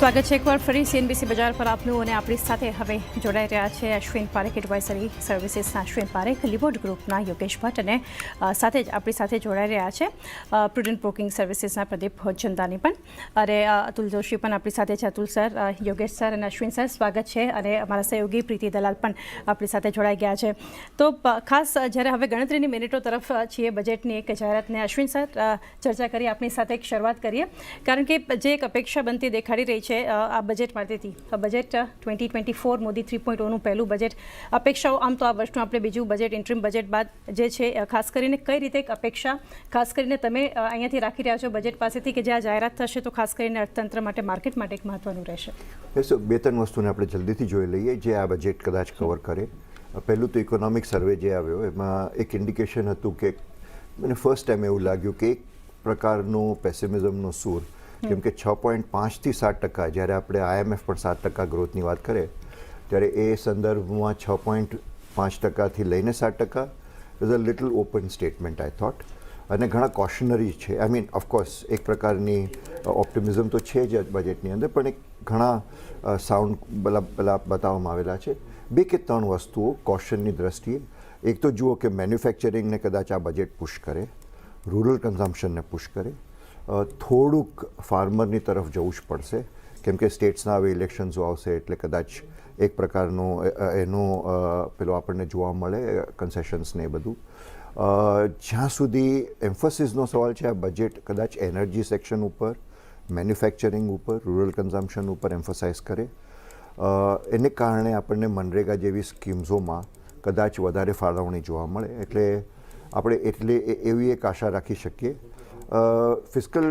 સ્વાગત છે એકવાર ફરી CNBC બજાર પર આપનું અને આપણી સાથે હવે જોડાઈ રહ્યા છે અશ્વિન પારેખ એડવાઇઝરી સર્વિસીસના અશ્વિન પારેખ, લિબોર્ડ ગ્રુપના યોગેશ ભટ્ટ અને સાથે જ આપણી સાથે જોડાઈ રહ્યા છે પ્રુડન્ટ બ્રોકિંગ સર્વિસીસના પ્રદીપ ભોજચંદાની પણ, અને અતુલ જોશી પણ આપણી સાથે છે. અતુલ સર, યોગેશ સર અને અશ્વિન સર, સ્વાગત છે. અને અમારા સહયોગી પ્રીતિ દલાલ પણ આપણી સાથે જોડાઈ ગયા છે. તો ખાસ જ્યારે હવે ગણતરીની મિનિટો તરફ છીએ બજેટની એક જાહેરાતને, અશ્વિન સર ચર્ચા કરી આપની સાથે એક શરૂઆત કરીએ, કારણ કે જે એક અપેક્ષા બનતી દેખાડી રહી છે આ બજેટ માટેથી, બજેટ 2024 મોદી 3.0નું પહેલું બજેટ, અપેક્ષાઓ આમ તો આ વર્ષનું આપણે બીજું બજેટ ઇન્ટ્રીમ બજેટ બાદ જે છે, ખાસ કરીને કઈ રીતે એક અપેક્ષા ખાસ કરીને તમે અહીંયાથી રાખી રહ્યા છો બજેટ પાસેથી કે જે આ જાહેરાત થશે તો ખાસ કરીને અર્થતંત્ર માટે, માર્કેટ માટે એક મહત્વનું રહેશે? બે ત્રણ વસ્તુને આપણે જલ્દીથી જોઈ લઈએ જે આ બજેટ કદાચ કવર કરે. પહેલું તો ઇકોનોમિક સર્વે જે આવ્યો એમાં એક ઇન્ડિકેશન હતું કે મને ફર્સ્ટ ટાઈમ એવું લાગ્યું કે એક પ્રકારનું પેસિમિઝમનો સૂર, કેમ કે 6.5થી 7%, જ્યારે આપણે IMF પણ 7% ગ્રોથની વાત કરે ત્યારે એ સંદર્ભમાં 6.5%થી લઈને 7% is a little open statement I thought, અને ઘણા કોશનરી છે. આઈ મીન ઓફકોર્સ એક પ્રકારની ઓપ્ટિમિઝમ તો છે જ બજેટની અંદર, પણ એક ઘણા સાઉન્ડ પેલા બતાવવામાં આવેલા છે. બે કે ત્રણ વસ્તુઓ કોશનની દ્રષ્ટિએ. એક તો જુઓ કે મેન્યુફેક્ચરિંગને કદાચ આ બજેટ પુશ કરે, રૂરલ કન્ઝમ્પશનને પુશ કરે, થોડુંક ફાર્મરની તરફ જવું જ પડશે, કેમ કે સ્ટેટ્સના હવે ઇલેક્શન્સો આવશે એટલે કદાચ એક પ્રકારનું એનું પેલો આપણને જોવા મળે કન્સેશન્સને એ બધું. જ્યાં સુધી એમ્ફોસિસનો સવાલ છે, આ બજેટ કદાચ એનર્જી સેક્શન ઉપર, મેન્યુફેક્ચરિંગ ઉપર, રૂરલ કન્ઝમ્પશન ઉપર એમ્ફોસાઇઝ કરે. એને કારણે આપણને મનરેગા જેવી સ્કીમ્સોમાં કદાચ વધારે ફાળવણી જોવા મળે, એટલે આપણે એવી એક આશા રાખી શકીએ. ફિસ્કલ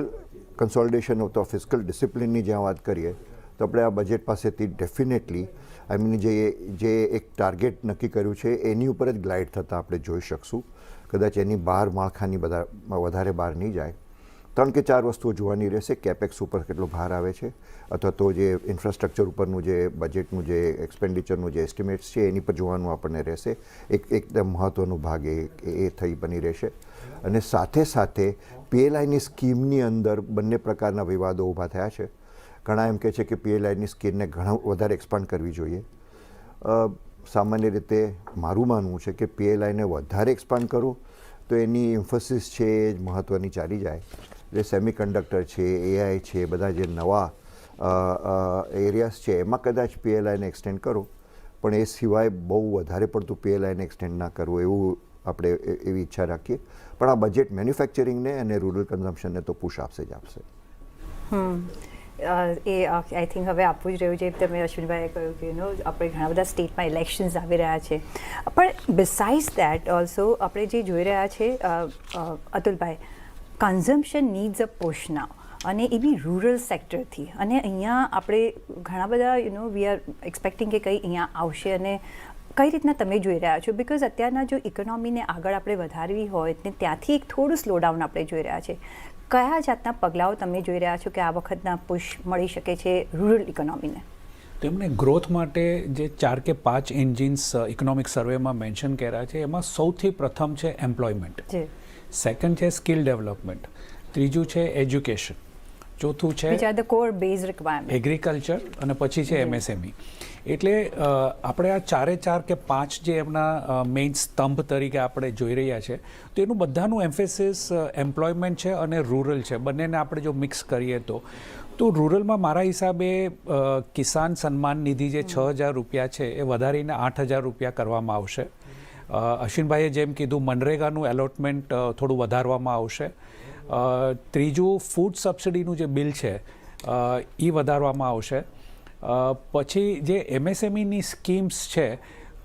કન્સોલિડેશન અથવા ફિસ્કલ ડિસિપ્લિનની જ્યાં વાત કરીએ તો આપણે આ બજેટ પાસેથી ડેફિનેટલી આઈ મીન જે એક ટાર્ગેટ નક્કી કર્યું છે એની ઉપર જ ગ્લાઇડ થતાં આપણે જોઈ શકશું. કદાચ એની બહાર માળખાની વધારે બહાર નહીં જાય. 3 કે 4 વસ્તુઓ જોવાની રહેશે. કેપેક્સ ઉપર કેટલો ભાર આવે છે, અથવા તો જે ઇન્ફ્રાસ્ટ્રક્ચર ઉપરનું જે બજેટનું જે એક્સપેન્ડિચરનું જે એસ્ટિમેટ્સ છે એની પર જોવાનું આપણને રહેશે. એકદમ મહત્ત્વનો ભાગ એ થઈ બની રહેશે. અને સાથે સાથે PLIની સ્કીમની અંદર બંને પ્રકારના વિવાદો ઊભા થયા છે. ઘણા એમ કહે છે કે PLIની સ્કીમને ઘણા વધારે એક્સપાન્ડ કરવી જોઈએ. સામાન્ય રીતે મારું માનવું છે કે PLIને વધારે એક્સપાન્ડ કરો તો એની એમ્ફોસિસ છે એ જ મહત્ત્વની ચાલી જાય. એટલે સેમિકન્ડક્ટર છે, AI છે, બધા જે નવા એરિયાઝ છે એમાં કદાચ PLIને એક્સટેન્ડ કરો, પણ એ સિવાય બહુ વધારે પડતું PLIને એક્સટેન્ડ ના કરવું, એવું આપણે એવી ઈચ્છા રાખીએ. પણ આ બજેટ મેન્યુફેક્ચરિંગને અને રૂરલ કન્ઝમ્પશનને તો પુશ આપશે જ આપશે. એ આઈ થિંક હવે આપવું જ રહ્યું છે. તમે અશ્વિનભાઈએ કહ્યું કે આપણે ઘણા બધા સ્ટેટમાં ઇલેક્શન્સ આવી રહ્યા છે, પણ બિસાઇડ્સ દેટ ઓલ્સો આપણે જે જોઈ રહ્યા છે અતુલભાઈ, કન્ઝમ્પશન નીડ્સ અ પુશ નાઉ, અને એ બી રૂરલ સેક્ટરથી. અને અહીંયા આપણે ઘણા બધા વી આર એક્સપેક્ટિંગ કે કંઈ અહીંયા આવશે, અને કઈ રીતના તમે જોઈ રહ્યા છો? બિકોઝ અત્યારના જો ઇકોનોમીને આગળ આપણે વધારવી હોય ને ત્યાંથી એક થોડું સ્લોડાઉન આપણે જોઈ રહ્યા છે. કયા જાતના પગલાઓ તમે જોઈ રહ્યા છો કે આ વખતના પુશ મળી શકે છે રૂરલ ઇકોનોમીને? તેમણે ગ્રોથ માટે જે 4 કે 5 એન્જિન્સ ઇકોનોમિક સર્વેમાં મેન્શન કર્યા છે, એમાં સૌથી પ્રથમ છે એમ્પ્લોયમેન્ટ, સેકન્ડ છે સ્કિલ ડેવલપમેન્ટ, ત્રીજું છે એજ્યુકેશન, ચોથું છે કોર બેઝ રિક્વાયરમેન્ટ એગ્રીકલ્ચર, અને પછી છે MSME. એટલે આપણે આ 4 કે 5 જે એમના મેઇન સ્તંભ તરીકે આપણે જોઈ રહ્યા છે, તો એનું બધાનું એમ્ફેસિસ એમ્પ્લોયમેન્ટ છે અને રૂરલ છે. બંનેને આપણે જો મિક્સ કરીએ તો રૂરલમાં મારા હિસાબે કિસાન સન્માન નિધિ જે 6,000 રૂપિયા છે એ વધારીને 8,000 રૂપિયા કરવામાં આવશે. અશ્વિનભાઈએ જેમ કીધું, મનરેગાનું એલોટમેન્ટ થોડું વધારવામાં આવશે. ત્રીજું ફૂડ સબસિડીનું જે બિલ છે એ વધારવામાં આવશે. પછી જે MSMEની સ્કીમ્સ છે,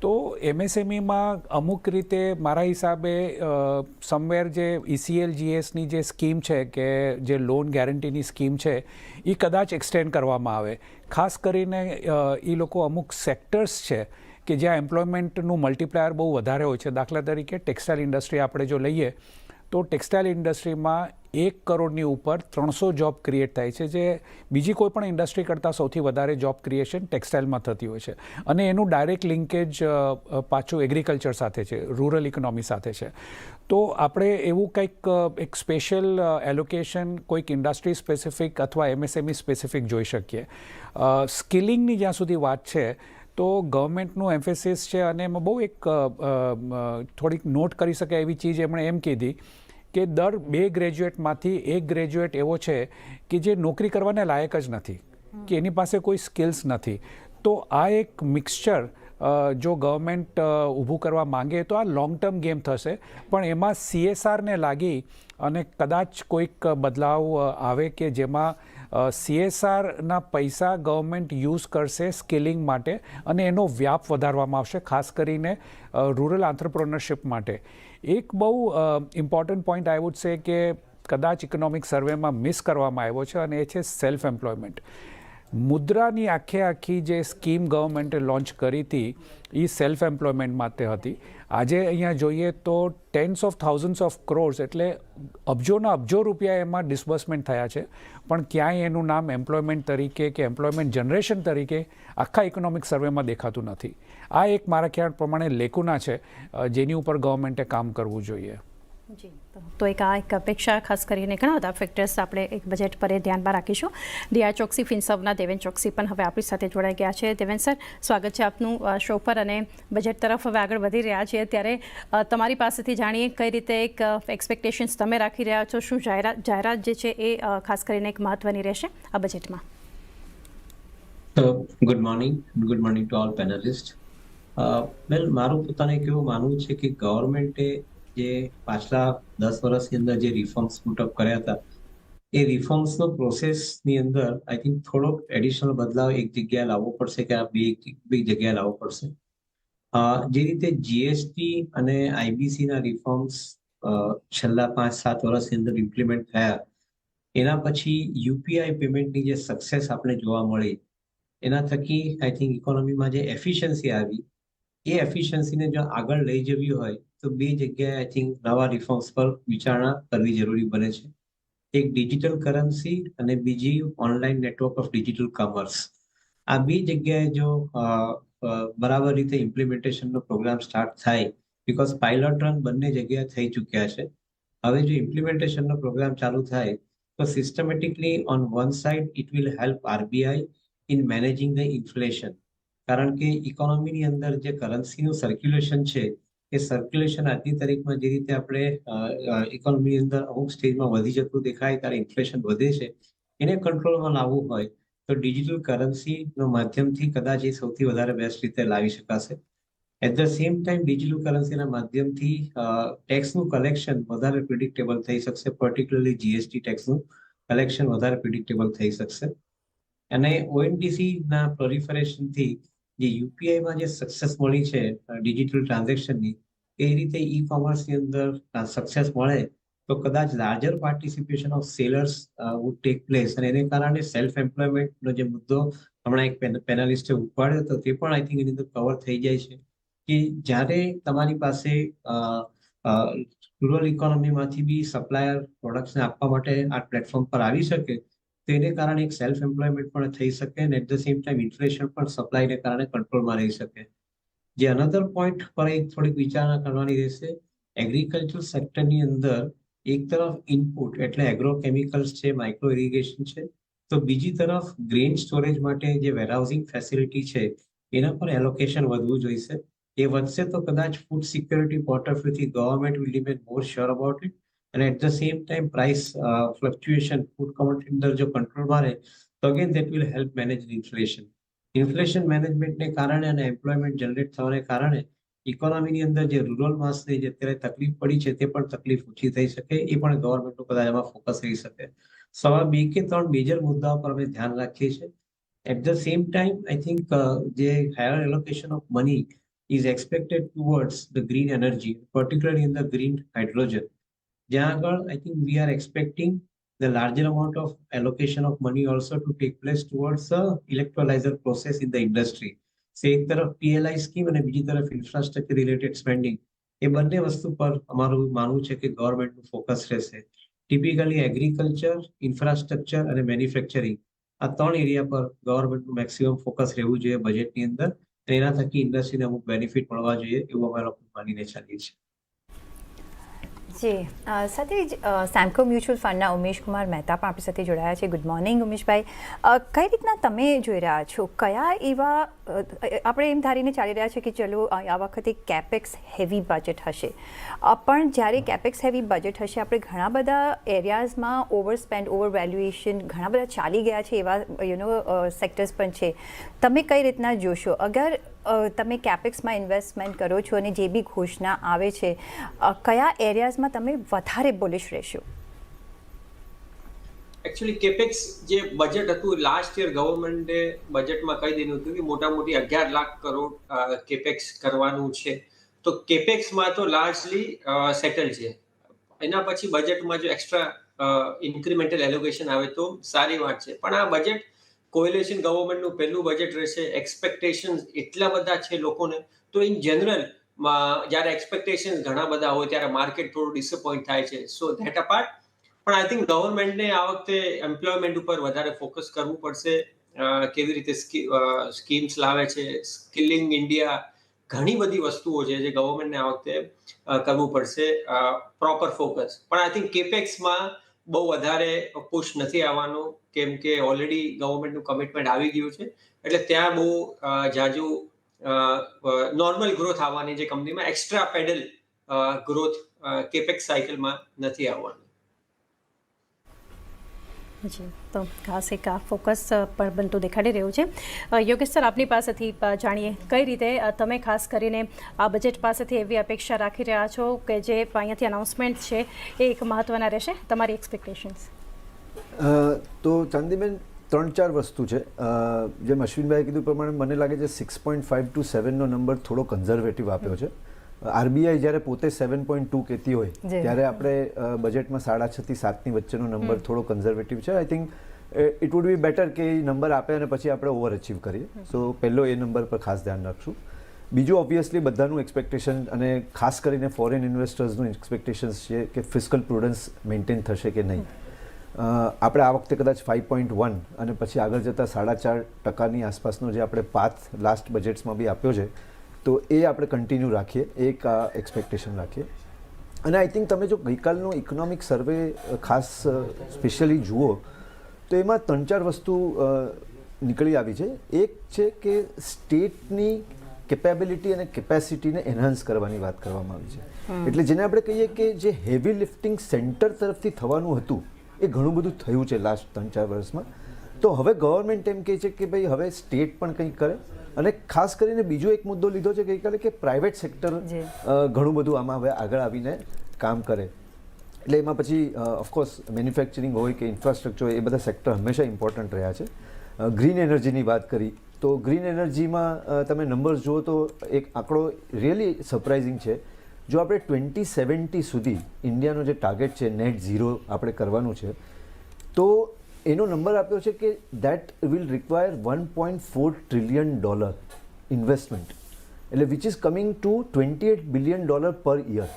તો MSMEમાં અમુક રીતે મારા હિસાબે સમવેર જે ECLGSની જે સ્કીમ છે કે જે લોન ગેરંટીની સ્કીમ છે એ કદાચ એક્સટેન્ડ કરવામાં આવે. ખાસ કરીને એ લોકો અમુક સેક્ટર્સ છે કે જ્યાં એમ્પ્લોયમેન્ટનું મલ્ટીપ્લાયર બહુ વધારે હોય છે. દાખલા તરીકે ટેક્સટાઇલ ઇન્ડસ્ટ્રી આપણે જો લઈએ તો ટેક્સટાઇલ ઇન્ડસ્ટ્રીમાં 1 કરોડની ઉપર 300 જોબ ક્રિએટ થાય છે, જે બીજી કોઈ પણ ઇન્ડસ્ટ્રી કરતાં સૌથી વધારે જોબ ક્રિએશન ટેક્સટાઇલમાં થતી હોય છે. અને એનું ડાયરેક્ટ લિંકેજ પાછું એગ્રીકલ્ચર સાથે છે, રૂરલ ઇકોનોમી સાથે છે. તો આપણે એવું કંઈક એક સ્પેશિયલ એલોકેશન કોઈક ઇન્ડસ્ટ્રી સ્પેસિફિક અથવા MSME સ્પેસિફિક જોઈ શકીએ. સ્કિલિંગની જ્યાં સુધી વાત છે તો ગવર્મેન્ટનું એમ્ફેસિસ છે, અને એમાં બહુ એક થોડીક નોટ કરી શકાય એવી ચીજ એમણે એમ કીધી કે દર 2 ગ્રેજ્યુએટમાંથી 1 ગ્રેજ્યુએટ એવો છે કે જે નોકરી કરવાને લાયક જ નથી, કે એની પાસે કોઈ સ્કિલ્સ નથી. તો આ એક મિક્સચર જો ગવર્મેન્ટ ઊભું કરવા માંગે તો આ લોંગ ટર્મ ગેમ થશે, પણ એમાં CSRને લાગી અને કદાચ કોઈક બદલાવ આવે કે જેમાં CSRના પૈસા ગવર્મેન્ટ યુઝ કરશે સ્કિલિંગ માટે અને એનો વ્યાપ વધારવામાં આવશે, ખાસ કરીને રૂરલ આંત્રપ્રોનરશિપ માટે. એક બહુ important point I would say કે કદાચ ઇકોનોમિક સર્વેમાં મિસ કરવામાં આવ્યો છે, અને એ છે સેલ્ફ એમ્પ્લોયમેન્ટ. મુદ્રાની આખી જે સ્કીમ ગવર્મેન્ટે લોન્ચ કરી હતી એ સેલ્ફ એમ્પ્લોયમેન્ટ માટે હતી. આજે અહીંયા જોઈએ તો tens of thousands of crores એટલે અબજોના અબજો રૂપિયા એમાં ડિસ્બર્સમેન્ટ થયા છે, પણ ક્યાંય એનું નામ એમ્પ્લોયમેન્ટ તરીકે કે એમ્પ્લોયમેન્ટ જનરેશન તરીકે આખા ઇકોનોમિક સર્વેમાં દેખાતું નથી. આ એક મારા ખ્યાલ પ્રમાણે લેકુના છે જેની ઉપર ગવર્મેન્ટે કામ કરવું જોઈએ. જી, તો એક અપેક્ષા ખાસ કરીને ઘણા બધા ફેક્ટર્સ આપણે એક બજેટ પર ધ્યાનમાં રાખીશું. DI ચોકસી ફિનસર્વના દેવેન ચોકસી પણ હવે આપણી સાથે જોડાઈ ગયા છે. દેવેન સર, સ્વાગત છે આપનું શો પર, અને બજેટ તરફ હવે આગળ વધી રહ્યા છીએ ત્યારે તમારી પાસેથી જાણીએ કઈ રીતે એક એક્સપેક્ટેશન્સ તમે રાખી રહ્યા છો, શું જાહેરાત જે છે એ ખાસ કરીને એક મહત્વની રહેશે આ બજેટમાં? Good morning to all panellist. Well, મારું પોતાને કેવું માનવું છે કે ગવર્મેન્ટે જે પાછલા 10 વર્ષની અંદર જે રિફોર્મ્સ પુટઅપ કર્યા હતા, એ રિફોર્મ્સનો પ્રોસેસની અંદર આઈ થિંક થોડોક એડિશનલ બદલાવ એક જગ્યાએ લાવવો પડશે કે આ બે જગ્યાએ લાવવો પડશે. જે રીતે GST અને IBC ના રિફોર્મ્સ છેલ્લા 5-7 વર્ષની અંદર ઇમ્પ્લિમેન્ટ થયા, એના પછી UPI પેમેન્ટની જે સક્સેસ આપણે જોવા મળી, એના થકી આઈ થિંક ઇકોનોમીમાં જે એફિશિયન્સી આવી, એ એફિશિયન્સીને જો આગળ લઈ જવી હોય તો બે જગ્યાએ આઈ થિંક નવા રિફોર્મ્સ પર વિચારણા કરવી જરૂરી બને છે. એક ડિજિટલ કરન્સી અને બીજી online network of digital commerce. આ બે જગ્યાએ જો બરાબર રીતે ઇમ્પ્લિમેન્ટેશનનો પ્રોગ્રામ સ્ટાર્ટ થાય, બીકોઝ પાયલોટ રન બંને જગ્યાએ થઈ ચૂક્યા છે. હવે જો ઇમ્પ્લિમેન્ટેશનનો પ્રોગ્રામ ચાલુ થાય તો systematically on one side it will help RBI in managing the inflation. કારણ કે ઇકોનોમીની અંદર જે કરન્સીનું સર્ક્યુલેશન છે, એ સર્ક્યુલેશન આજની તારીખમાં જે રીતે આપણે ઇકોનોમીની અંદર અમુક સ્ટેજમાં વધી જતું દેખાય ત્યારે ઇન્ફ્લેશન વધે છે, એને કંટ્રોલમાં લાવવું હોય તો ડિજિટલ કરન્સીનો માધ્યમથી કદાચ એ સૌથી વધારે બેસ્ટ રીતે લાવી શકાશે. At the same time digital કરન્સીના માધ્યમથી ટેક્સનું કલેક્શન વધારે પ્રિડિક્ટેબલ થઈ શકશે, પર્ટિક્યુલરલી GST ટેક્સનું કલેક્શન વધારે પ્રિડિક્ટેબલ થઈ શકશે. અને ONDC ના પ્રોલિફરેશનથી જે UPIમાં જે સક્સેસ મળી છે ડિજિટલ ટ્રાન્ઝેક્શનની, એ રીતે ઈ-કોમર્સની અંદર સક્સેસ મળે તો કદાચ larger participation of sellers would take place, અને એને કારણે સેલ્ફ એમ્પ્લોયમેન્ટનો જે મુદ્દો હમણાં એક પેનલિસ્ટે ઉપાડ્યો હતો તે પણ આઈ થિંક એની અંદર કવર થઈ જાય છે કે જ્યારે તમારી પાસે રૂરલ ઇકોનોમીમાંથી બી સપ્લાયર પ્રોડક્ટ્સને આપવા માટે આ પ્લેટફોર્મ પર આવી શકે, તો એને કારણે એક સેલ્ફ એમ્પ્લોયમેન્ટ પણ થઈ શકે, અને at the same time inflation પણ સપ્લાયને કારણે કંટ્રોલમાં રહી શકે. જે અનધર પોઈન્ટ પર એક થોડીક વિચારણા કરવાની રહેશે, એગ્રીકલ્ચર સેક્ટરની અંદર એક તરફ ઇનપુટ એટલે એગ્રોકેમિકલ્સ છે, માઇક્રો ઇરિગેશન છે, તો બીજી તરફ ગ્રેન સ્ટોરેજ માટે જે વેરહાઉસિંગ ફેસિલિટી છે એના પર એલોકેશન વધવું જોઈશે. એ વધશે તો કદાચ ફૂડ સિક્યોરિટી પોઈન્ટ ઓફ વ્યૂથી government will remain more sure about it, અને at the same time price fluctuation food commodity અંદર જો કંટ્રોલમાં રહે તો again that will help manage inflation. Inflation મેનેજમેન્ટને કારણે અને એમ્પ્લોયમેન્ટ જનરેટ થવાને કારણે ઇકોનોમીની અંદર જે રૂરલ માસને જે અત્યારે તકલીફ પડી છે તે પણ તકલીફ ઓછી થઈ શકે, એ પણ ગવર્મેન્ટનું કદાચ એમાં ફોકસ રહી શકે. સો આ 2 કે 3 મેજર મુદ્દાઓ પર અમે ધ્યાન રાખીએ છીએ. At the same time I think જે higher allocation of money is expected towards the green energy, particularly in the green hydrogen. જ્યાં આગળ I think we are expecting the larger amount of allocation of money also to take place towards the electrolyzer process in the industry. એક તરફ PLI scheme અને બીજી તરફ infrastructure related spending, એ બંને વસ્તુ પર અમારું માનવું છે કે ગવર્મેન્ટનું ફોકસ રહેશે. ટિપિકલી એગ્રીકલ્ચર, ઇન્ફ્રાસ્ટ્રક્ચર અને મેન્યુફેક્ચરિંગ આ 3 એરિયા પર ગવર્મેન્ટનું મેક્સિમમ ફોકસ રહેવું જોઈએ બજેટની અંદર. એના થકી ઇન્ડસ્ટ્રીને અમુક બેનિફિટ મળવા જોઈએ એવું અમે લોકો માનીને ચાલીએ છીએ. જી સાથે જ સેમકો મ્યુચ્યુઅલ ફંડના ઉમેશ કુમાર મહેતા પણ આપણી સાથે જોડાયા છે. Good morning Umeshbhai. કઈ રીતના તમે જોઈ રહ્યા છો, કયા એવા આપણે એમ ધારીને ચાલી રહ્યા છે કે ચલો આ વખતે કેપેક્સ હેવી બજેટ હશે, પણ જ્યારે કેપેક્સ હેવી બજેટ હશે આપણે ઘણા બધા એરિયાઝમાં ઓવર સ્પેન્ડ, ઓવર વેલ્યુએશન ઘણા બધા ચાલી ગયા છે, એવા સેક્ટર્સ પણ છે. તમે કઈ રીતના જોશો અગર તમે કેપેક્સમાં ઇન્વેસ્ટમેન્ટ કરો છો અને જે બી ઘોષણા આવે છે, કયા એરિયાઝમાં તમે વધારે બુલિશ રહેશો? એકચ્યુઅલી કેપેક્સ જે બજેટ હતું લાસ્ટ યર ગવર્મેન્ટે બજેટમાં કહી દીધું હતું કે મોટામોટી 11 લાખ કરોડ કેપેક્સ કરવાનું છે. તો કેપેક્સમાં તો લાર્જલી સેટલ છે. એના પછી બજેટમાં જો એક્સ્ટ્રા ઇન્ક્રીમેન્ટલ એલોકેશન આવે તો સારી વાત છે. પણ આ બજેટ કોએલિશન ગવર્મેન્ટનું પહેલું બજેટ રહેશે. એક્સપેક્ટેશન્સ એટલા બધા છે લોકોને, તો ઇન જનરલ જ્યારે એક્સપેક્ટેશન્સ ઘણા બધા હોય ત્યારે માર્કેટ થોડું ડિસઅપોઇન્ટ થાય છે. સો ધેટ અપાર્ટ પણ આઈ થિંક ગવર્મેન્ટને આ વખતે એમ્પ્લોયમેન્ટ ઉપર વધારે ફોકસ કરવું પડશે. કેવી રીતે સ્કીમ્સ લાવે છે, સ્કિલિંગ ઇન્ડિયા, ઘણી બધી વસ્તુઓ છે જે ગવર્મેન્ટને આ વખતે કરવું પડશે પ્રોપર ફોકસ. પણ આઈ થિંક કેપેક્સમાં બહુ વધારે પુશ નથી આવવાનું, કેમ કે ઓલરેડી ગવર્મેન્ટનું કમિટમેન્ટ આવી ગયું છે. એટલે ત્યાં બહુ જાજુ નોર્મલ ગ્રોથ આવવાની છે કંપનીમાં. એક્સ્ટ્રા પેડલ ગ્રોથ કેપેક્સ સાયકલમાં નથી આવવાનું. જી, તો ખાસ એક આ ફોકસ પર બનતું દેખાડી રહ્યું છે. યોગેશ સર, આપની પાસેથી જાણીએ કઈ રીતે તમે ખાસ કરીને આ બજેટ પાસેથી એવી અપેક્ષા રાખી રહ્યા છો કે જે અહીંયાથી અનાઉન્સમેન્ટ છે એ એક મહત્ત્વના રહેશે, તમારી એક્સપેક્ટેશન્સ? તો ચાંદીબેન 3-4 વસ્તુ છે. જેમ અશ્વિનભાઈએ કીધું પ્રમાણે મને લાગે છે 6.5 to 7નો નંબર થોડો કન્ઝર્વેટિવ આપ્યો છે. આરબીઆઈ જ્યારે પોતે 7.2 કહેતી હોય ત્યારે આપણે બજેટમાં 6.5 થી 7ની વચ્ચેનો નંબર થોડો કન્ઝર્વેટિવ છે. I think it would be better કે એ નંબર આપે અને પછી આપણે ઓવર અચીવ કરીએ. સો પહેલો એ નંબર પર ખાસ ધ્યાન રાખશું. બીજું ઓબ્વિયસલી બધાનું એક્સપેક્ટેશન અને ખાસ કરીને ફોરેન ઇન્વેસ્ટર્સનું એક્સપેક્ટેશન્સ છે કે ફિસ્કલ પ્રુડન્સ મેન્ટેન થશે કે નહીં. આપણે આ વખતે કદાચ 5.1 અને પછી આગળ જતાં 4.5% આસપાસનો જે આપણે પાથ લાસ્ટ બજેટ્સમાં બી આપ્યો છે તો એ આપણે કન્ટિન્યુ રાખીએ, એક એક્સપેક્ટેશન રાખીએ. અને આઈ થિંક તમે જો ગઈકાલનો ઇકોનોમિક સર્વે ખાસ સ્પેશિયલી જુઓ તો એમાં 3-4 વસ્તુ નીકળી આવી છે. એક છે કે સ્ટેટની કેપેબિલિટી અને કેપેસિટીને એન્હાન્સ કરવાની વાત કરવામાં આવી છે. એટલે જેને આપણે કહીએ કે જે હેવી લિફ્ટિંગ સેન્ટર તરફથી થવાનું હતું એ ઘણું બધું થયું છે લાસ્ટ 3-4 વર્ષમાં. તો હવે ગવર્મેન્ટ એમ કહે છે કે ભાઈ હવે સ્ટેટ પણ કંઈક કરે. અને ખાસ કરીને બીજો એક મુદ્દો લીધો છે ગઈકાલે કે પ્રાઇવેટ સેક્ટર ઘણું બધું આમાં હવે આગળ આવીને કામ કરે. એટલે એમાં પછી ઓફકોર્સ મેન્યુફેક્ચરિંગ હોય કે ઇન્ફ્રાસ્ટ્રક્ચર હોય એ બધા સેક્ટર હંમેશા ઇમ્પોર્ટન્ટ રહ્યા છે. ગ્રીન એનર્જીની વાત કરી તો ગ્રીન એનર્જીમાં તમે નંબર્સ જુઓ તો એક આંકડો રિયલી સરપ્રાઇઝિંગ છે. જો આપણે 2070 સુધી ઇન્ડિયાનો જે ટાર્ગેટ છે નેટ ઝીરો આપણે કરવાનું છે તો એનો નંબર આપ્યો છે કે that will require $1.4 trillion investment, એટલે which is coming to $28 billion per year.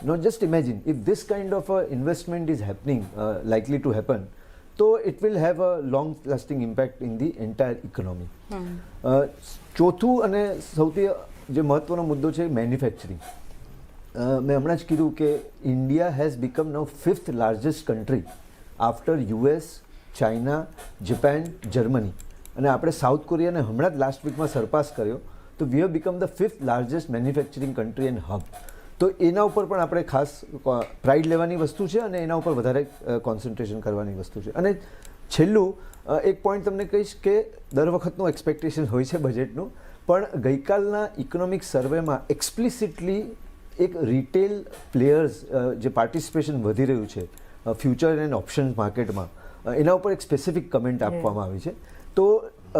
Now just imagine if this kind of investment is happening, likely to happen, so it will have a long lasting impact in the entire economy. ચોથું અને સૌથી જે મહત્વનો મુદ્દો છે manufacturing. મેં હમણાં જ કીધું કે India has become now 5th largest country after US, China, Japan, Germany, અને આપણે સાઉથ કોરિયાને હમણાં જ લાસ્ટ વીકમાં સરપાસ કર્યો. તો we have become the 5th largest manufacturing country and hub. તો એના ઉપર પણ આપણે ખાસ પ્રાઇડ લેવાની વસ્તુ છે અને એના ઉપર વધારે કોન્સન્ટ્રેશન કરવાની વસ્તુ છે. અને છેલ્લું એક પોઈન્ટ તમને કહીશ કે દર વખતનું એક્સપેક્ટેશન હોય છે બજેટનું, પણ ગઈકાલના ઇકોનોમિક સર્વેમાં એક્સપ્લિસિટલી એક રિટેલ પ્લેયર્સ જે પાર્ટિસિપેશન વધી રહ્યું છે ફ્યુચર એન્ડ ઓપ્શન માર્કેટમાં, એના ઉપર એક સ્પેસિફિક કમેન્ટ આપવામાં આવી છે. તો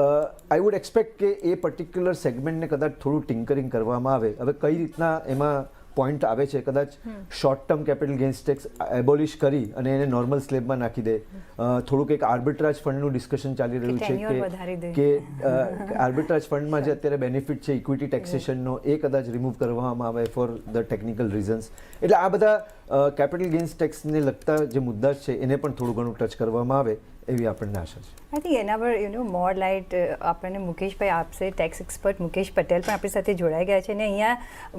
આઈ વુડ એક્સપેક્ટ કે એ પર્ટિક્યુલર સેગમેન્ટને કદાચ થોડું ટિંકરિંગ કરવામાં આવે. હવે કઈ રીતના એમાં પોઈન્ટ આવે છે, કદાચ short term capital gains tax abolish કરી અને એને નોર્મલ સ્લેબમાં નાખી દે. થોડુંક એક આર્બિટ્રાજ ફંડનું ડિસ્કશન ચાલી રહ્યું છે કે આર્બિટ્રાજ ફંડમાં જે અત્યારે બેનિફિટ છે ઇક્વિટી ટેક્સેશનનો એ કદાચ રિમૂવ કરવામાં આવે ફોર ધ ટેકનિકલ રીઝન્સ. એટલે આ બધા કેપિટલ ગેઇન્સ ટેક્સને લગતા જે મુદ્દા છે એને પણ થોડું ઘણું ટચ કરવામાં આવે એવી આપણને આશા છે. આઈ થિંક એના પર મોર લાઇટ આપણને મુકેશભાઈ આપશે. ટેક્સ એક્સપર્ટ મુકેશ પટેલ પણ આપણી સાથે જોડાઈ ગયા છે. અને અહીંયા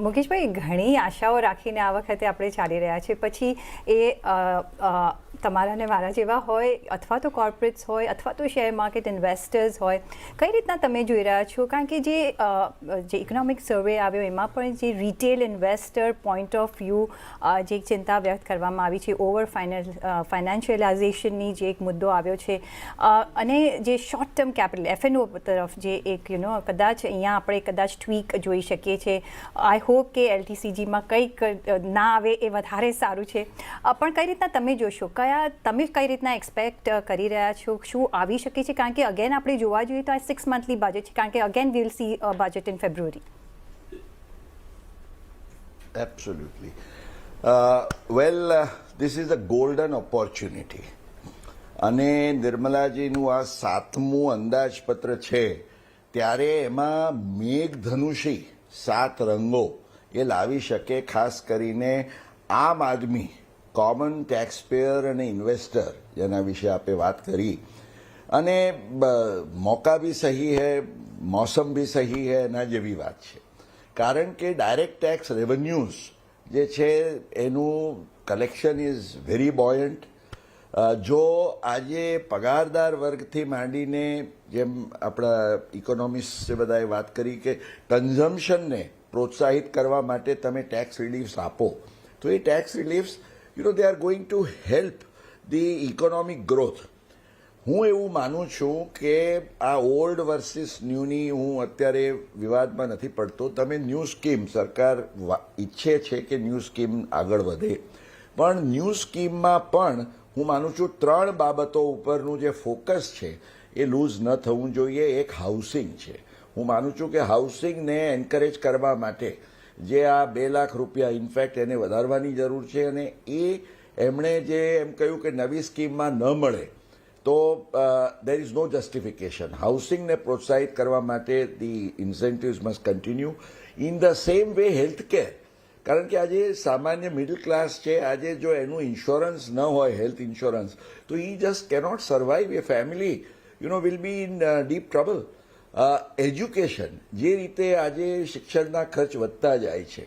મુકેશભાઈ ઘણી આશાઓ રાખીને આ વખતે આપણે ચાલી રહ્યા છે. પછી એ તમારા ને મારા જેવા હોય અથવા તો કોર્પોરેટ્સ હોય અથવા તો શેર માર્કેટ ઇન્વેસ્ટર્સ હોય, કઈ રીતના તમે જોઈ રહ્યા છો? કારણ કે જે ઇકોનોમિક સર્વે આવ્યો એમાં પણ જે retail investor point of view જે ચિંતા વ્યક્ત કરવામાં આવી છે, ઓવર ફાઇનાન્શિયલાઇઝેશનની જે એક મુદ્દો આવ્યો છે, અને જે શોર્ટ ટર્મ કેપિટલ એફએનઓ તરફ જે એક કદાચ અહીંયા આપણે કદાચ ટ્વીક જોઈ શકીએ છીએ. આઈ હોપ કે એલટીસીજીમાં કંઈક ના આવે એ વધારે સારું છે. પણ કઈ રીતના તમે જોશો, તમે કઈ રીતના એક્સપેક્ટ કરી રહ્યા છો, શું આવી શકે છે? કારણ કે અગેન આપણે જોવા જોઈએ તો આ 6 મંથલી બજેટ છે, કારણ કે again we'll see budget in February. Absolutely. This is a golden opportunity. અને નિર્મલાજીનું આ 7મું અંદાજપત્ર છે ત્યારે એમાં મેઘધનુષી 7 રંગો એ લાવી શકે. ખાસ કરીને આમ આદમી, કોમન ટેક્સપેયર અને ઇન્વેસ્ટર, જેના વિશે આપે વાત કરી, અને મોકા ભી સહી હૈ, મૌસમ ભી સહી હૈ, એના જેવી વાત છે. કારણ કે ડાયરેક્ટ ટેક્સ રેવન્યુઝ જે છે એનું કલેક્શન ઇઝ વેરી બોયન્ટ. જો આજે પગારદાર વર્ગથી માંડીને, જેમ આપણા ઇકોનોમિસ્ટે બધાએ વાત કરી કે કન્ઝમ્પશનને પ્રોત્સાહિત કરવા માટે તમે ટેક્સ રિલીફ્સ આપો, તો એ tax રિલીફ્સ they are going to help the economic growth. હું એવું માનું છું કે આ ઓલ્ડ વર્સિસ ન્યૂની હું અત્યારે વિવાદમાં નથી પડતો. તમે ન્યૂ સ્કીમ, સરકાર ઈચ્છે છે કે ન્યૂ સ્કીમ આગળ વધે, પણ ન્યૂ સ્કીમમાં પણ હું માનું છું 3 બાબતો ઉપરનું જે ફોકસ છે એ લૂઝ ન થવું જોઈએ. એક હાઉસિંગ છે. હું માનું છું કે હાઉસિંગને એન્કરેજ કરવા માટે જે આ 2 લાખ રૂપિયા ઇનફેક્ટ એને વધારવાની જરૂર છે. અને એ એમણે જે એમ કહ્યું કે નવી સ્કીમમાં ન મળે તો દેર ઇઝ નો જસ્ટિફિકેશન. હાઉસિંગને પ્રોત્સાહિત કરવા માટે the incentives must continue. In the same way health care, કારણ કે આજે સામાન્ય મિડલ ક્લાસ છે, આજે જો એનું ઇન્સ્યોરન્સ ન હોય, હેલ્થ ઇન્સ્યોરન્સ, તો હી just cannot survive. A family will be in deep trouble. Education, જે રીતે આજે શિક્ષણના ખર્ચ વધતા જાય છે,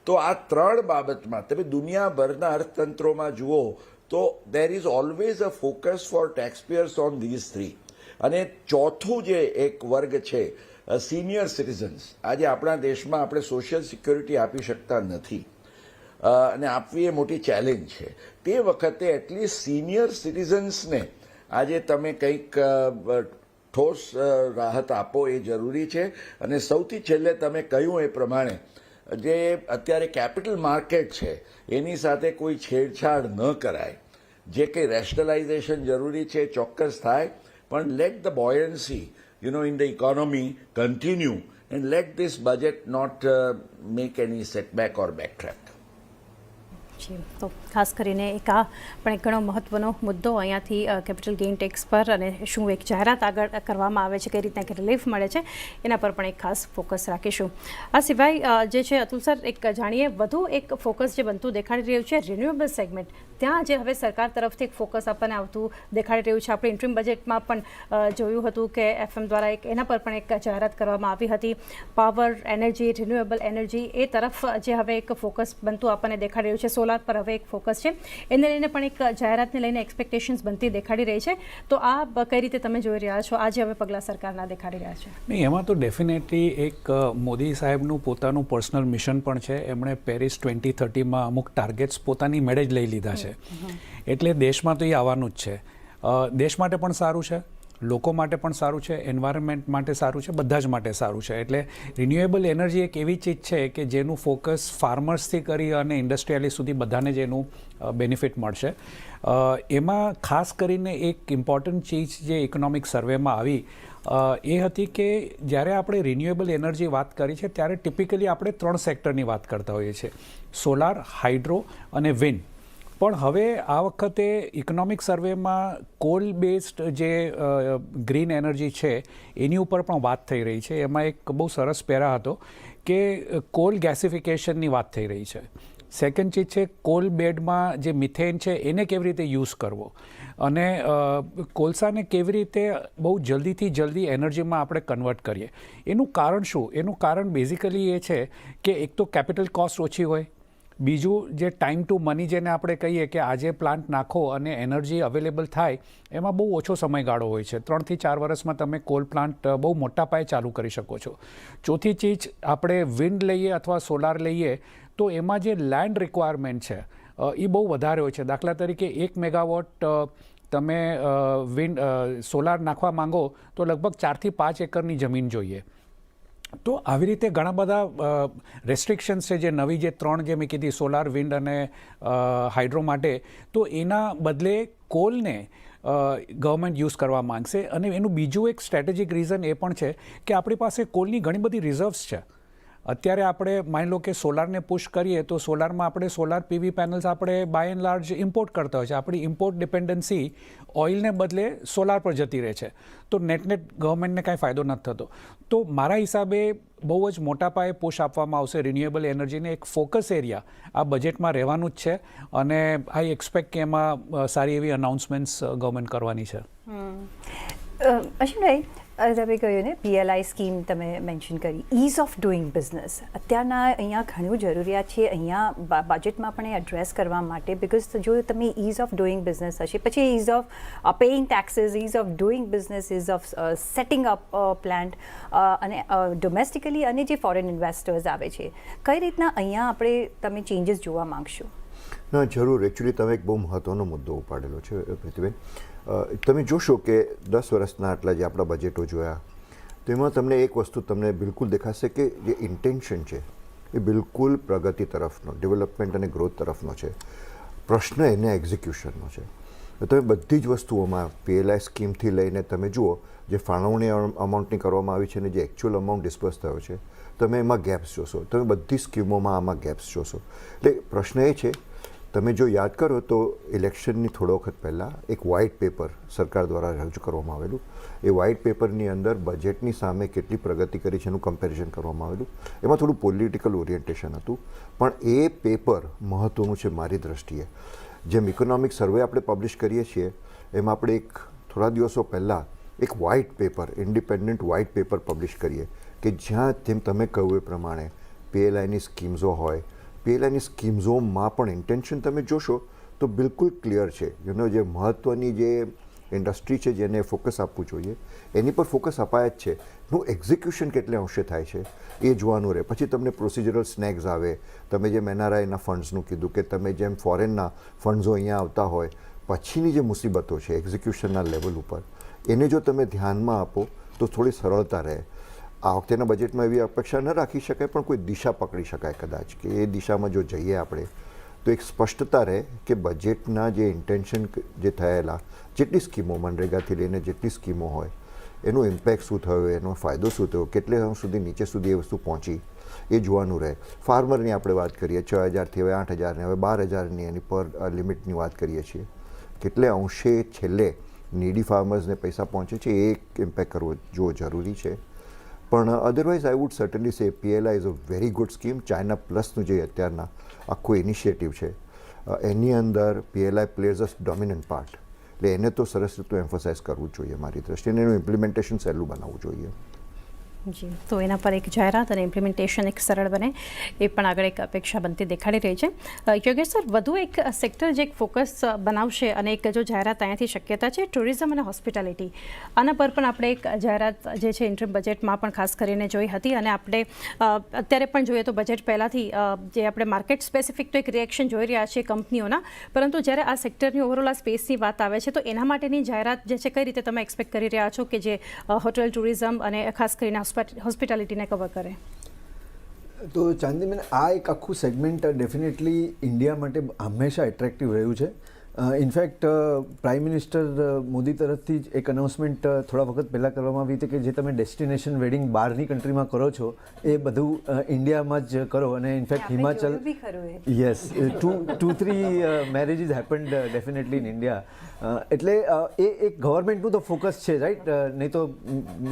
તો આ 3 બાબતમાં તમે દુનિયાભરના અર્થતંત્રોમાં જુઓ તો there is always a focus for taxpayers on these 3. અને ચોથું જે એક વર્ગ છે, સિનિયર સિટીઝન્સ. આજે આપણા દેશમાં આપણે સોશિયલ સિક્યોરિટી આપી શકતા નથી, અને આપવી એ મોટી ચેલેન્જ છે. તે વખતે એટલીસ્ટ સિનિયર સિટીઝન્સને આજે તમે કંઈક ઠોસ રાહત આપો એ જરૂરી છે. અને સૌથી છેલ્લે તમે કહ્યું એ પ્રમાણે જે અત્યારે કેપિટલ માર્કેટ છે એની સાથે કોઈ છેડછાડ ન કરાય. જે કંઈ રેશનલાઇઝેશન જરૂરી છે ચોક્કસ થાય, પણ let the buoyancy in the economy continue and let this budget not make any setback or backtrack. તો ખાસ કરીને એક આ પણ એક ઘણો મહત્વનો મુદ્દો અહીંયાથી કેપિટલ ગેઇન ટેક્સ પર, અને શું એક જાહેરાત આગળ કરવામાં આવે છે, કઈ રીતના રિલીફ મળે છે, એના પર પણ એક ખાસ ફોકસ રાખીશું. આ સિવાય જે છે અતુલ સર, એક જાણીએ વધુ એક ફોકસ જે બનતું દેખાડી રહ્યું છે રિન્યુએબલ સેગમેન્ટ, ત્યાં જે હવે સરકાર તરફથી એક ફોકસ આપણને આવતું દેખાડી રહ્યું છે. આપણે ઇન્ટ્રીમ બજેટમાં પણ જોયું હતું કે FM દ્વારા એના પર પણ એક જાહેરાત કરવામાં આવી હતી. પાવર, એનર્જી, રિન્યુએબલ એનર્જી એ તરફ જે હવે એક ફોકસ બનતું આપણને દેખાડી રહ્યું છે. સોલાર પર હવે એક ફોકસ છે, એને લઈને પણ એક જાહેરાતને લઈને એક્સપેક્ટેશન્સ બનતી દેખાડી રહી છે. તો આ કઈ રીતે તમે જોઈ રહ્યા છો, આજે હવે પગલાં સરકારના દેખાડી રહ્યા છે? નહીં, એમાં તો ડેફિનેટલી એક મોદી સાહેબનું પોતાનું પર્સનલ મિશન પણ છે. એમણે પેરિસ 2030માં અમુક ટાર્ગેટ્સ પોતાની મેળે જ લઈ લીધા છે. એટલે દેશમાં તો એ આવવાનું જ છે. દેશ માટે પણ સારું છે, લોકો માટે પણ સારું છે, એન્વાયરમેન્ટ માટે સારું છે, બધા જ માટે સારું છે. એટલે રિન્યુએબલ એનર્જી એક એવી ચીજ છે કે જેનું ફોકસ ફાર્મર્સથી કરી અને ઇન્ડસ્ટ્રીયાલિસ્ટ સુધી બધાને જ એનું બેનિફિટ મળશે. એમાં ખાસ કરીને એક ઇમ્પોર્ટન્ટ ચીજ જે ઇકોનોમિક સર્વેમાં આવી, એ હતી કે જ્યારે આપણે રિન્યુએબલ એનર્જી વાત કરી છે ત્યારે ટિપિકલી આપણે 3 સેક્ટરની વાત કરતા હોઈએ છીએ, સોલાર, હાઇડ્રો અને વિન્ડ. પણ હવે આ વખતે ઇકોનોમિક સર્વેમાં કોલ બેઝડ જે ગ્રીન એનર્જી છે એની ઉપર પણ વાત થઈ રહી છે. એમાં એક બહુ સરસ પેરા હતો કે કોલ ગેસિફિકેશનની વાત થઈ રહી છે. સેકન્ડ ચીજ છે કોલ બેડમાં જે મિથેન છે એને કેવી રીતે યુઝ કરવો અને કોલસાને કેવી રીતે બહુ જલ્દીથી જલ્દી એનર્જીમાં આપણે કન્વર્ટ કરીએ. એનું કારણ શું? એનું કારણ બેઝિકલી એ છે કે એક તો કેપિટલ કોસ્ટ ઓછી હોય, બીજું જે ટાઈમ ટુ મની જેને આપણે કહીએ કે આજે પ્લાન્ટ નાખો અને એનર્જી અવેલેબલ થાય એમાં બહુ ઓછો સમયગાળો હોય છે. 3 થી 4 વર્ષમાં તમે કોલ પ્લાન્ટ બહુ મોટા પાયે ચાલુ કરી શકો છો. ચોથી ચીજ આપણે વિન્ડ લઈએ અથવા સોલાર લઈએ તો એમાં જે લેન્ડ રિક્વાયરમેન્ટ છે એ બહુ વધારે હોય છે. દાખલા તરીકે 1 મેગાવોટ તમે વિન્ડ સોલાર નાખવા માંગો તો લગભગ 4 થી 5 એકરની જમીન જોઈએ. તો આવી રીતે ઘણા બધા રેસ્ટ્રિક્શન્સ છે જે નવી જે 3 જે મેં કીધી સોલાર, વિન્ડ અને હાઇડ્રો માટે, તો એના બદલે કોલને ગવર્મેન્ટ યુઝ કરવા માંગશે. અને એનું બીજું એક સ્ટ્રેટેજિક રીઝન એ પણ છે કે આપણી પાસે કોલની ઘણી બધી રિઝર્વ્સ છે. અત્યારે આપણે માની લો કે સોલારને પુશ કરીએ તો સોલારમાં આપણે સોલાર પીવી પેનલ્સ આપણે બાય એન્ડ લાર્જ ઇમ્પોર્ટ કરતા હોય છે. આપણી ઇમ્પોર્ટ ડિપેન્ડન્સી ઓઇલને બદલે સોલાર પર જતી રહે છે. તો નેટ ગવર્મેન્ટને કાંઈ ફાયદો નથી થતો. તો મારા હિસાબે બહુ જ મોટા પાયે પુશ આપવામાં આવશે રિન્યુએબલ એનર્જીને. એક ફોકસ એરિયા આ બજેટમાં રહેવાનું જ છે અને આઈ એક્સપેક્ટ કે એમાં સારી એવી અનાઉન્સમેન્ટ્સ ગવર્મેન્ટ કરવાની છે. અશ્વિનભાઈ, તમે કહ્યું ને PLI સ્કીમ તમે મેન્શન કરી, ઇઝ ઓફ ડુઈંગ બિઝનેસ અત્યારના અહીંયા ઘણું જરૂરિયાત છે અહીંયા બજેટમાં પણ એ એડ્રેસ કરવા માટે. બિકોઝ જો તમે ઇઝ ઓફ ડુઈંગ બિઝનેસ હશે, પછી ease of paying taxes, ease of doing business, ease of setting up plant અને ડોમેસ્ટિકલી અને જે ફોરેન ઇન્વેસ્ટર્સ આવે છે, કઈ રીતના અહીંયા આપણે તમે ચેન્જીસ જોવા માંગશો? ના, જરૂર. એકચ્યુઅલી તમે એક બહુ મહત્ત્વનો મુદ્દો ઉપાડેલો છે પ્રીતિબેન. તમે જોશો કે 10 વર્ષના આટલા જે આપણા બજેટો જોયા તો એમાં તમને એક વસ્તુ તમને બિલકુલ દેખાશે કે જે ઇન્ટેન્શન છે એ બિલકુલ પ્રગતિ તરફનો, ડેવલપમેન્ટ અને ગ્રોથ તરફનો છે. પ્રશ્ન એને એક્ઝિક્યુશનનો છે. તમે બધી જ વસ્તુઓમાં PLI સ્કીમથી લઈને તમે જુઓ જે ફાળવણી અમાઉન્ટની કરવામાં આવી છે અને જે એકચ્યુઅલ અમાઉન્ટ ડિસ્પર્સ થયો છે, તમે એમાં ગેપ્સ જોશો. તમે બધી સ્કીમોમાં આમાં ગેપ્સ જોશો. એટલે પ્રશ્ન એ છે, તમે જો યાદ કરો તો ઇલેક્શનની થોડો વખત પહેલાં એક વ્હાઇટ પેપર સરકાર દ્વારા રજૂ કરવામાં આવેલું. એ વ્હાઇટ પેપરની અંદર બજેટની સામે કેટલી પ્રગતિ કરી છે એનું કમ્પેરિઝન કરવામાં આવેલું. એમાં થોડું પોલિટિકલ ઓરિએન્ટેશન હતું, પણ એ પેપર મહત્ત્વનું છે મારી દ્રષ્ટિએ. જેમ ઇકોનોમિક સર્વે આપણે પબ્લિશ કરીએ છીએ એમાં આપણે એક થોડા દિવસો પહેલાં એક white paper, independent white paper publish કરીએ કે જ્યાં જેમ તમે કહ્યું એ પ્રમાણે PLIની સ્કીમ્સો હોય, PLIની સ્કીમ્સોમાં પણ ઇન્ટેન્શન તમે જોશો તો બિલકુલ ક્લિયર છે. જે મહત્ત્વની જે ઇન્ડસ્ટ્રી છે જેને ફોકસ આપવું જોઈએ એની પર ફોકસ અપાય જ છે. નું એક્ઝિક્યુશન કેટલે અંશે થાય છે એ જોવાનું રહે. પછી તમને પ્રોસિજરલ સ્નેક્સ આવે. તમે જેમ NRIના ફંડ્સનું કીધું કે તમે જેમ ફોરેનના ફંડ્સો અહીંયા આવતા હોય, પછીની જે મુસીબતો છે એક્ઝિક્યુશનના લેવલ ઉપર, એને જો તમે ધ્યાનમાં આપો તો થોડી સરળતા રહે. આ વખતેના બજેટમાં એવી અપેક્ષા ન રાખી શકાય, પણ કોઈ દિશા પકડી શકાય કદાચ કે એ દિશામાં જો જઈએ આપણે તો એક સ્પષ્ટતા રહે કે બજેટના જે ઇન્ટેન્શન જે થયેલા, જેટલી સ્કીમો મનરેગાથી લઈને જેટલી સ્કીમો હોય એનું ઇમ્પેક્ટ શું થયો, એનો ફાયદો શું થયો, કેટલે સુધી નીચે સુધી એ વસ્તુ પહોંચી એ જોવાનું રહે. ફાર્મરની આપણે વાત કરીએ 6,000થી હવે 8,000 હવે 12,000ની એની પર લિમિટની વાત કરીએ છીએ. કેટલે અંશે છેલ્લે નીડી ફાર્મર્સને પૈસા પહોંચે છે એ એક ઇમ્પેક્ટ કરવો જો જરૂરી છે. પણ otherwise I would certainly say PLI is a very good scheme. China પ્લસનું જે અત્યારના આખું ઇનિશિયેટિવ છે એની અંદર PLI plays a dominant part. એટલે એને તો સરસ રીતે એમ્ફસાઇઝ કરવું જોઈએ મારી દ્રષ્ટિએ, અને એનું ઇમ્પ્લિમેન્ટેશન સહેલું બનાવવું જોઈએ. જી, તો એના પર એક જાહેરાત અને ઇમ્પ્લિમેન્ટેશન એક સરળ બને એ પણ આગળ એક અપેક્ષા બનતી દેખાડી રહી છે. યોગેશ સર, વધુ એક સેક્ટર જે એક ફોકસ બનાવશે અને એક જો જાહેરાત અહીંયાથી શક્યતા છે ટુરિઝમ અને હોસ્પિટાલિટી. આના પર પણ આપણે એક જાહેરાત જે છે ઇન્ટરિમ બજેટમાં પણ ખાસ કરીને જોઈ હતી અને આપણે અત્યારે પણ જોઈએ તો બજેટ પહેલાંથી જે આપણે માર્કેટ સ્પેસિફિક તો એક રિએક્શન જોઈ રહ્યા છીએ કંપનીઓના, પરંતુ જ્યારે આ સેક્ટરની ઓવરઓલ આ સ્પેસની વાત આવે છે તો એના માટેની જાહેરાત જે છે કઈ રીતે તમે એક્સપેક્ટ કરી રહ્યા છો કે જે હોટેલ, ટુરિઝમ અને ખાસ કરીને હોસ્પિટાલિટીને કવર કરે? તો ચાંદીબેન, આ એક આખું સેગમેન્ટ ડેફિનેટલી ઇન્ડિયા માટે હંમેશા એટ્રેક્ટિવ રહ્યું છે. ઇનફેક્ટ પ્રાઇમ મિનિસ્ટર મોદી તરફથી જ એક અનાઉન્સમેન્ટ થોડા વખત પહેલાં કરવામાં આવી હતી કે જે તમે ડેસ્ટિનેશન વેડિંગ બહારની કન્ટ્રીમાં કરો છો એ બધું ઇન્ડિયામાં જ કરો. અને ઇનફેક્ટ હિમાચલ બી ખરું yes two three marriages happened definitely in India. એટલે એ એક ગવર્મેન્ટનું તો ફોકસ છે, રાઈટ? નહીં તો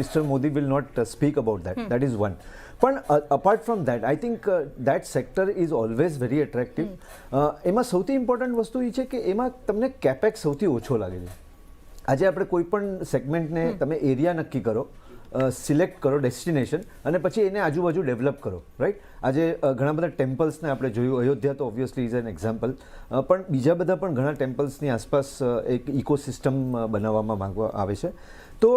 mister Modi will not speak about that is one. પણ apart from that I think that sector is always very attractive. એમાં સૌથી ઇમ્પોર્ટન્ટ વસ્તુ એ છે કે એમાં તમને કેપેક્સ સૌથી ઓછો લાગે છે. આજે આપણે કોઈ પણ સેગમેન્ટને તમે એરિયા નક્કી કરો, સિલેક્ટ કરો ડેસ્ટિનેશન, અને પછી એને આજુબાજુ ડેવલપ કરો, રાઈટ? આજે ઘણા બધા ટેમ્પલ્સને આપણે જોયું, અયોધ્યા તો ઓબ્વિયસલી ઇઝ એન એક્ઝામ્પલ, પણ બીજા બધા પણ ઘણા ટેમ્પલ્સની આસપાસ એક ઇકોસિસ્ટમ બનાવવામાં માંગવા આવે છે. તો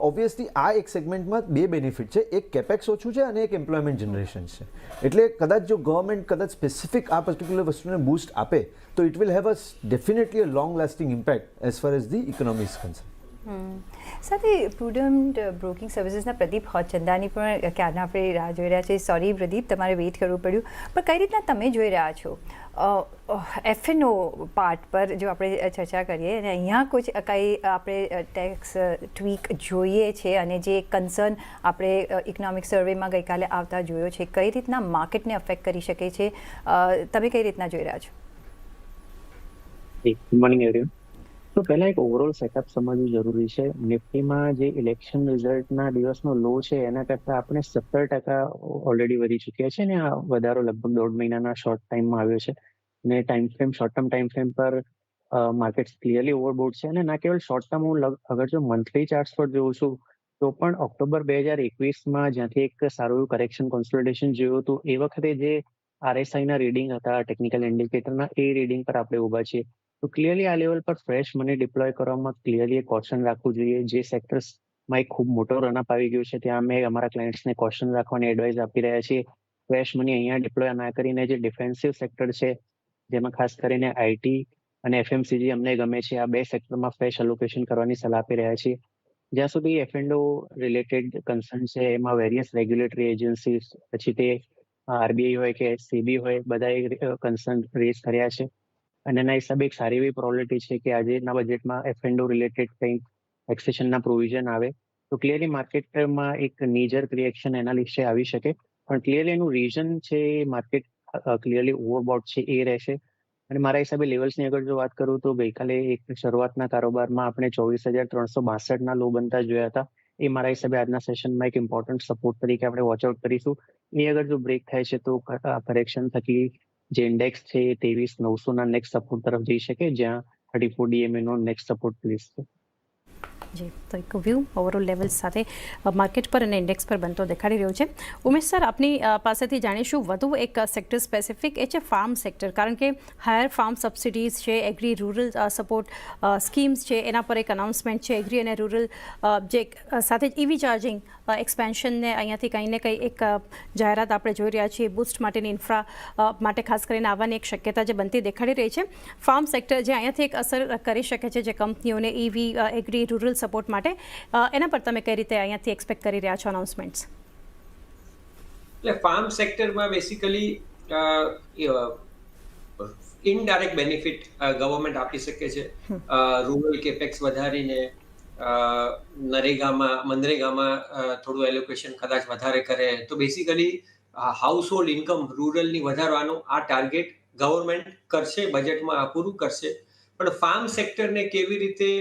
ઓબ્વિયસલી આ એક સેગમેન્ટમાં બે બેનિફિટ છે, એક કેપેક્સ ઓછું છે અને એક એમ્પ્લોયમેન્ટ જનરેશન છે. એટલે કદાચ જો ગવર્મેન્ટ કદાચ સ્પેસિફિક આ પર્ટિક્યુલર વસ્તુને બૂસ્ટ આપે તો it will have a definitely a long lasting impact as far as the economy is concern. સાથે પ્રુડન્ટ બ્રોકિંગ સર્વિસીસના પ્રદીપ હોચંદાની પણ ક્યારના આપણે રાહ જોઈ રહ્યા છે. સોરી પ્રદીપ, તમારે વેઇટ કરવું પડ્યું, પણ કઈ રીતના તમે જોઈ રહ્યા છો એફએનઓ પાર્ટ પર જો આપણે ચર્ચા કરીએ, અને અહીંયા કોઈ કંઈ આપણે ટેક્સ ટ્વીક જોઈએ છે અને જે કન્સર્ન આપણે ઇકોનોમિક સર્વેમાં ગઈકાલે આવતા જોયો છે, કઈ રીતના માર્કેટને અફેક્ટ કરી શકે છે, તમે કઈ રીતના જોઈ રહ્યા છો? Good morning everyone. તો પહેલા એક ઓવરઓલ સેટઅપ સમજવું જરૂરી છે. નિફ્ટીમાં જે ઇલેક્શન રિઝલ્ટના દિવસનો લો છે એના કરતાં આપણે 17% ઓલરેડી વધી ચૂક્યા છે, અને આ વધારો લગભગ 1.5 મહિનાના શોર્ટ ટાઈમમાં આવ્યો છે. અને શોર્ટ ટર્મ ટાઈમ ફ્રેમ પર માર્કેટ ક્લિયરલી ઓવરબોટ છે. અને ના કેવલ શોર્ટ ટર્મ, હું અગર જો મંથલી ચાર્ટ્સ પર જોઉં છું તો પણ ઓક્ટોબર 2021માં જ્યાંથી એક સારું એવું કરેક્શન કોન્સોલિડેશન જોયું હતું, એ વખતે જે RSIના રીડિંગ હતા ટેકનિકલ ઇન્ડિકેટરના, એ રીડિંગ પર આપણે ઊભા છીએ. તો ક્લિયરલી આ લેવલ પર ફ્રેશ મની ડિપ્લોય કરવામાં ક્લિયરલી કોશન રાખવું જોઈએ. જે સેક્ટર્સમાં એક ખૂબ મોટો રનઅપ આવી ગયું છે ત્યાં અમે અમારા ક્લાયન્ટ્સને કોશન રાખવાની એડવાઇસ આપી રહ્યા છીએ. ફ્રેશ મની અહીંયા ડિપ્લોય ના કરીને જે ડિફેન્સિવ સેક્ટર છે, જેમાં ખાસ કરીને IT અને FMCG અમને ગમે છે, આ બે સેક્ટરમાં ફ્રેશ એલોકેશન કરવાની સલાહ આપી રહ્યા છીએ. જ્યાં સુધી F&O રિલેટેડ કન્સર્ન છે એમાં વેરિયસ રેગ્યુલેટરી એજન્સીસ, પછી તે RBI હોય કે SEBI હોય, બધાએ કન્સર્ન રેઝ કર્યા છે. અને એના હિસાબે એક સારી એવી પ્રોબેબિલિટી છે કે આજેના બજેટમાં F&O રિલેટેડ કંઈક ટેક્સેશનના પ્રોવિઝન આવે તો ક્લિયરલી માર્કેટમાં એક નીજર રિએક્શન એના લીધે આવી શકે. પણ ક્લિયરલી એનું રીઝન છે માર્કેટ ક્લિયરલી ઓવરબોટ છે એ રહેશે. અને મારા હિસાબે લેવલ્સની અગર જો વાત કરું તો ગઈકાલે એક શરૂઆતના કારોબારમાં આપણે 24,362ના લો બનતા જોયા હતા. એ મારા હિસાબે આજના સેશનમાં એક ઇમ્પોર્ટન્ટ સપોર્ટ તરીકે આપણે વોચઆઉટ કરીશું. એ અગર જો બ્રેક થાય છે તો કરેક્શન થકી જે ઇન્ડેક્સ છે એ 23,900ના નેક્સ્ટ સપોર્ટ તરફ જઈ શકે, જ્યાં 34 DMA નો નેક્સ્ટ સપોર્ટ પ્લેસ છે. જી, તો એક વ્યૂ ઓવરઓલ લેવલ સાથે માર્કેટ પર અને ઇન્ડેક્સ પર બનતો દેખાડી રહ્યો છે. ઉમેશ સર, આપની પાસેથી જાણીશું વધુ એક સેક્ટર સ્પેસિફિક, એ છે ફાર્મ સેક્ટર. કારણ કે હાયર ફાર્મ સબસિડીઝ છે, એગ્રી રૂરલ સપોર્ટ સ્કીમ્સ છે, એના પર એક અનાઉન્સમેન્ટ છે. એગ્રી અને રૂરલ જે સાથે જ EV ચાર્જિંગ એક્સપેન્શનને અહીંયાથી કંઈ ને કંઈ એક જાહેરાત આપણે જોઈ રહ્યા છીએ. બૂસ્ટ માટેની ઇન્ફ્રા માટે ખાસ કરીને આવવાની એક શક્યતા જે બનતી દેખાડી રહી છે. ફાર્મ સેક્ટર જે અહીંયાથી એક અસર કરી શકે છે, જે કંપનીઓને EV, એગ્રી, રૂરલ સપોર્ટ માટે, એના પર તમે કઈ રીતે અહીંયાથી એક્સપેક્ટ કરી રહ્યા છો અનાઉન્સમેન્ટ્સ? એટલે ફાર્મ સેક્ટરમાં બેસિકલી ઇનડાયરેક્ટ બેનિફિટ ગવર્મેન્ટ આપી શકે છે. રૂરલ કેપેક્સ વધારીને મનરેગામાં થોડું એલોકેશન કદાચ વધારે કરે તો બેસિકલી હાઉસ હોલ્ડ ઇન્કમ રૂરલની વધારવાનું આ ટાર્ગેટ ગવર્મેન્ટ કરશે, બજેટમાં પૂરું કરશે. પણ ફાર્મ સેક્ટરને કેવી રીતે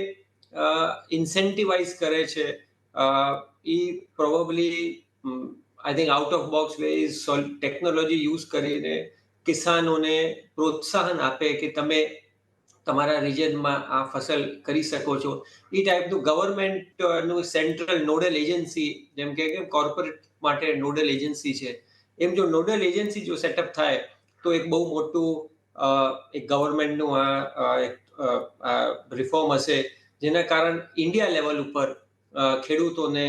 ઇન્સેન્ટિવાઇઝ કરે છે એ probably I think out of box ways technology use કરીને કિસાનોને પ્રોત્સાહન આપે કે તમે તમારા રિજનમાં આ ફસલ કરી શકો છો. એ ટાઈપનું ગવર્મેન્ટનું સેન્ટ્રલ નોડલ એજન્સી, જેમ કે કોર્પોરેટ માટે નોડલ એજન્સી છે, એમ જો નોડલ એજન્સી જો સેટઅપ થાય તો એક બહુ મોટું એક ગવર્મેન્ટનું આ રિફોર્મ હશે, જેના કારણ ઇન્ડિયા લેવલ ઉપર ખેડૂતોને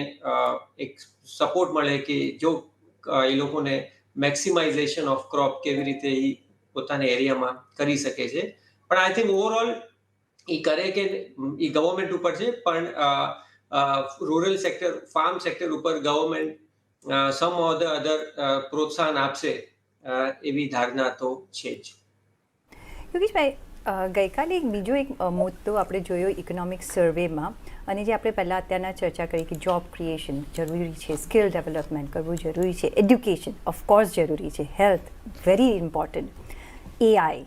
એક સપોર્ટ મળે કે જો એ લોકોને મેક્સિમાઇઝેશન ઓફ ક્રોપ કેવી રીતે એ પોતાના એરિયામાં કરી શકે છે. પણ આઈ થિંક ઓવરઓલ એ કરે કે એ ગવર્મેન્ટ ઉપર છે, પણ રૂરલ સેક્ટર, ફાર્મ સેક્ટર ઉપર government some or the other પ્રોત્સાહન આપશે એવી ધારણા તો છે જ. યોગેશભાઈ, ગઈકાલે એક બીજો એક મુદ્દો આપણે જોયો ઇકોનોમિક સર્વેમાં, અને જે આપણે પહેલાં અત્યારના ચર્ચા કરી કે જોબ ક્રિએશન જરૂરી છે, સ્કિલ ડેવલપમેન્ટ કરવું જરૂરી છે, એડ્યુકેશન ઓફકોર્સ જરૂરી છે, હેલ્થ વેરી ઇમ્પોર્ટન્ટ, એઆઈ.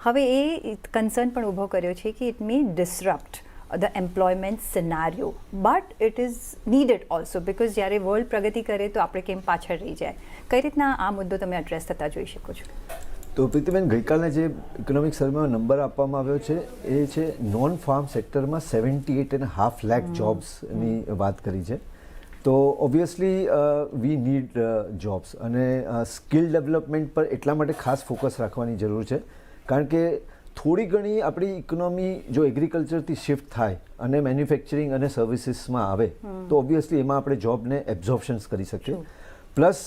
હવે એ કન્સર્ન પણ ઊભો કર્યો છે કે it may disrupt the employment scenario, but it is needed also, because જ્યારે વર્લ્ડ પ્રગતિ કરે તો આપણે કેમ પાછળ રહી જાય. કઈ રીતના આ મુદ્દો તમે એડ્રેસ થતા જોઈ શકો છો? તો પ્રીતિબેન, ગઈકાલના જે ઇકોનોમિક સર્વેમાં નંબર આપવામાં આવ્યો છે એ છે નોન ફાર્મ સેક્ટરમાં 78.5 લાખ જોબ્સની વાત કરી છે. તો ઓબ્વિયસલી વી નીડ જોબ્સ, અને સ્કિલ ડેવલપમેન્ટ પર એટલા માટે ખાસ ફોકસ રાખવાની જરૂર છે, કારણ કે થોડી ઘણી આપણી ઇકોનોમી જો એગ્રીકલ્ચરથી શિફ્ટ થાય અને મેન્યુફેક્ચરિંગ અને સર્વિસીસમાં આવે તો ઓબ્વિયસલી એમાં આપણે જોબને એબ્ઝોર્પ્શન્સ કરી શકીએ. પ્લસ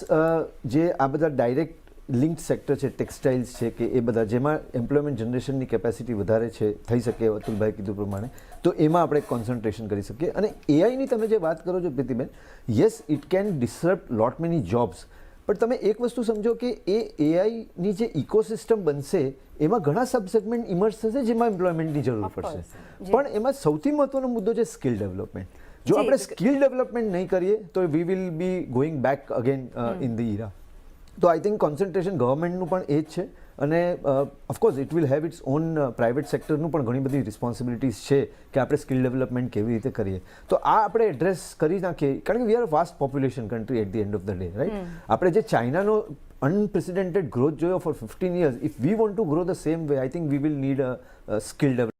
જે આ બધા ડાયરેક્ટ લિંક્ડ સેક્ટર છે, ટેક્સટાઇલ્સ છે કે એ બધા, જેમાં એમ્પ્લોયમેન્ટ જનરેશનની કેપેસિટી વધારે છે, થઈ શકે અતુલભાઈ કીધું પ્રમાણે, તો એમાં આપણે કોન્સન્ટ્રેશન કરી શકીએ. અને એઆઈની તમે જે વાત કરો છો Pritiben, yes it can disrupt lot many jobs, પણ તમે એક વસ્તુ સમજો કે એ એઆઈની જે ઇકોસિસ્ટમ બનશે એમાં ઘણા સબ સેગમેન્ટ ઇમર્જ થશે જેમાં એમ્પ્લોયમેન્ટની જરૂર પડશે. પણ એમાં સૌથી મહત્વનો મુદ્દો છે સ્કિલ ડેવલપમેન્ટ. જો આપણે સ્કિલ ડેવલપમેન્ટ નહીં કરીએ તો we will be going back again in the Ira. તો આઈ થિંક કોન્સન્ટ્રેશન ગવર્મેન્ટનું પણ એ જ છે, અને of course it will have its own private સેક્ટરનું પણ ઘણી બધી રિસ્પોન્સિબિલિટીઝ છે કે આપણે સ્કિલ ડેવલપમેન્ટ કેવી રીતે કરીએ. તો આ આપણે એડ્રેસ કરી નાખીએ, કારણ કે we are a vast population country at the end of the day, right. આપણે જે ચાઇનાનો અનપ્રેસિડેન્ટેડ ગ્રોથ જોયો for 15 years, if we want to grow the same way, I think we will need a skill development.